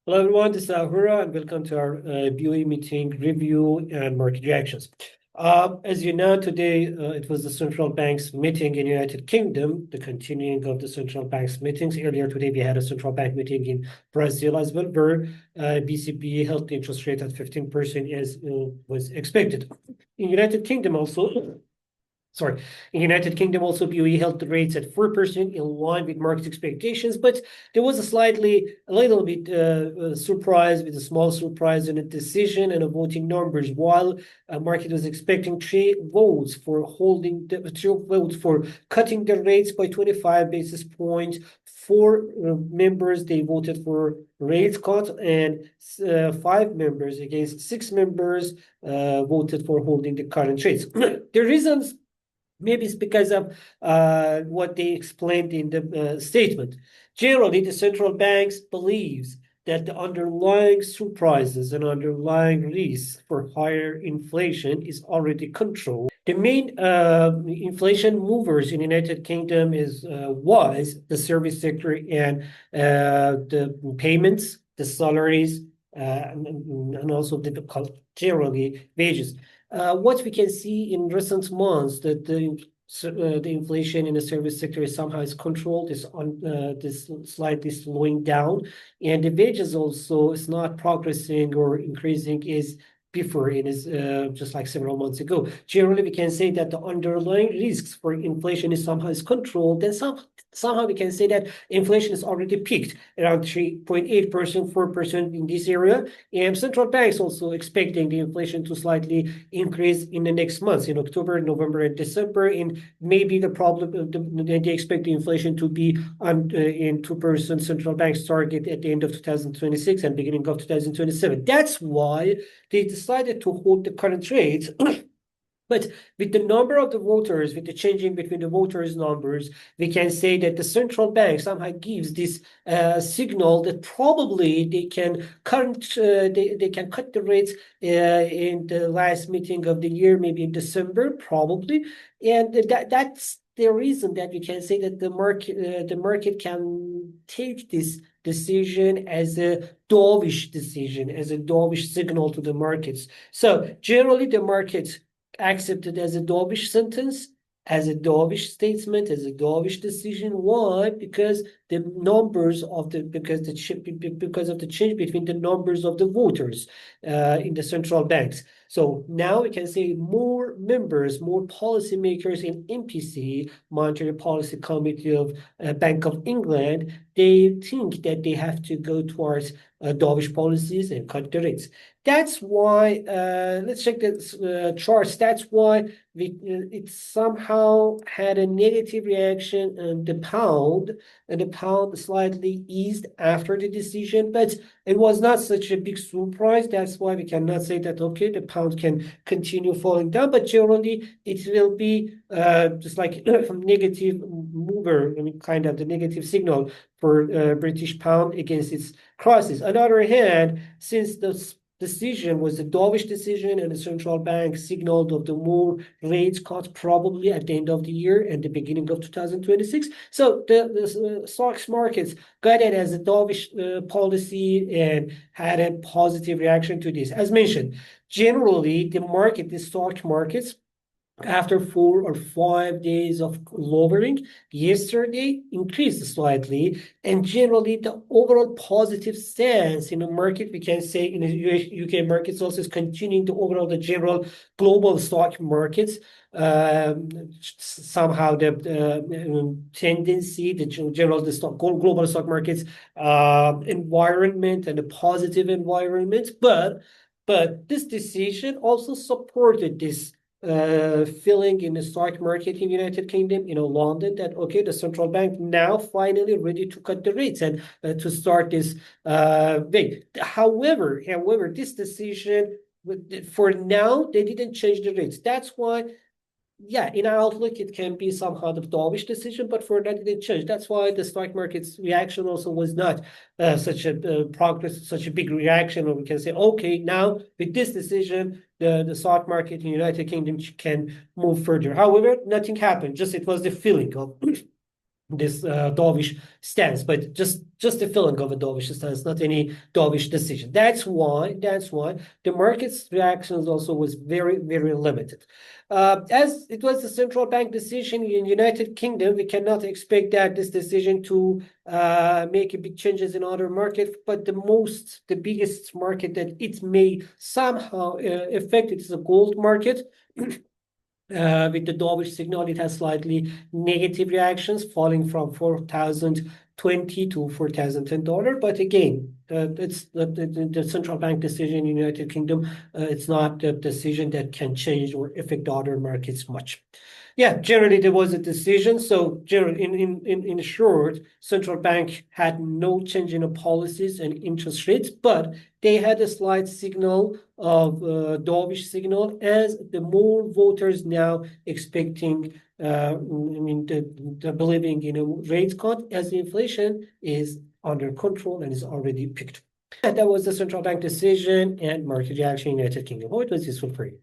Hello everyone, this is Ahura and welcome to our BOE meeting review and market reactions. As you know, today it was the central bank's meeting in United Kingdom, the continuing of the central bank's meetings. Earlier today, we had a central bank meeting in Brazil as well, where BCB held the interest rate at 15% as was expected. In United Kingdom also, sorry, in United Kingdom also BOE held the rates at 4% in line with market expectations, but there was a little bit surprise with a small surprise in a decision and a voting numbers. While market was expecting three votes for cutting the rates by 25 basis points. Four members they voted for rate cut, and five members against six members voted for holding the current rates. The reasons. Maybe it's because of what they explained in the statement. Generally, the central banks believes that the underlying surprises and underlying risks for higher inflation is already controlled. The main inflation movers in the United Kingdom was the service sector and the payments, the salaries, and also generally wages. What we can see in recent months that the inflation in the service sector is somehow is controlled, is slightly slowing down, and the wages also is not progressing or increasing is before it is just like several months ago. Generally, we can say that the underlying risks for inflation is somehow is controlled, and somehow we can say that inflation is already peaked around 3.8%, 4% in this area. And central banks also expecting the inflation to slightly increase in the next months, in October, November, and December. And maybe the problem, they expect the inflation to be in 2% central bank's target at the end of 2026 and beginning of 2027. That's why they decided to hold the current rates. But with the number of the voters, with the changing between the voters' numbers, we can say that the central bank somehow gives this signal that probably they can cut the rates in the last meeting of the year, maybe in December, probably, and that's the reason that we can say that the market can take this decision as a dovish decision, as a dovish signal to the markets. So generally, the markets accepted as a dovish sentence, as a dovish statement, as a dovish decision. Why? Because the numbers of the because of the change between the numbers of the voters in the central banks. So now we can say more members, more policymakers in MPC, Monetary Policy Committee of Bank of England, they think that they have to go towards dovish policies and cut the rates. That's why, let's check the charts. That's why it somehow had a negative reaction on the pound, and the pound slightly eased after the decision, but it was not such a big surprise. That's why we cannot say that, okay, the pound can continue falling down, but generally it will be just like negative mover, I mean, kind of the negative signal for British pound against its crisis. On the other hand, since the decision was a dovish decision and the central bank signaled of the more rates cut probably at the end of the year and the beginning of 2026. So the stocks markets got it as a dovish policy and had a positive reaction to this. As mentioned, generally the stock markets after 4 or 5 days of lowering, yesterday increased slightly, and generally the overall positive stance in the market, we can say in the UK markets also is continuing to overall the general global stock markets. Somehow the tendency, the general global stock markets environment and the positive environment, but this decision also supported this feeling in the stock market in United Kingdom, London, that okay, the central bank now finally ready to cut the rates and to start this way. However, this decision for now they didn't change the rates. That's why. Yeah, in our outlook, it can be somehow the dovish decision, but for that it didn't change. That's why the stock market's reaction also was not such a such a big reaction. Or we can say, okay, now with this decision, the stock market in the United Kingdom can move further. However, nothing happened. Just it was the feeling of this dovish stance, but just a feeling of a dovish stance, not any dovish decision. That's why the market's reactions also was very, very limited. As it was the central bank decision in United Kingdom, we cannot expect that this decision to make a big changes in other markets, but the biggest market that it may somehow affect it is the gold market. With the dovish signal, it has slightly negative reactions, falling from 4,020 to $4,010. But again, it's the central bank decision in the United Kingdom. It's not a decision that can change or affect other markets much. Yeah, generally there was a decision. So generally, in short, central bank had no change in the policies and interest rates, but they had a slight signal of dovish signal, as the more voters now expecting, believing in a rate cut, as the inflation is under control and is already picked. And that was the central bank decision and market reaction in the United Kingdom. Hope it was useful for you.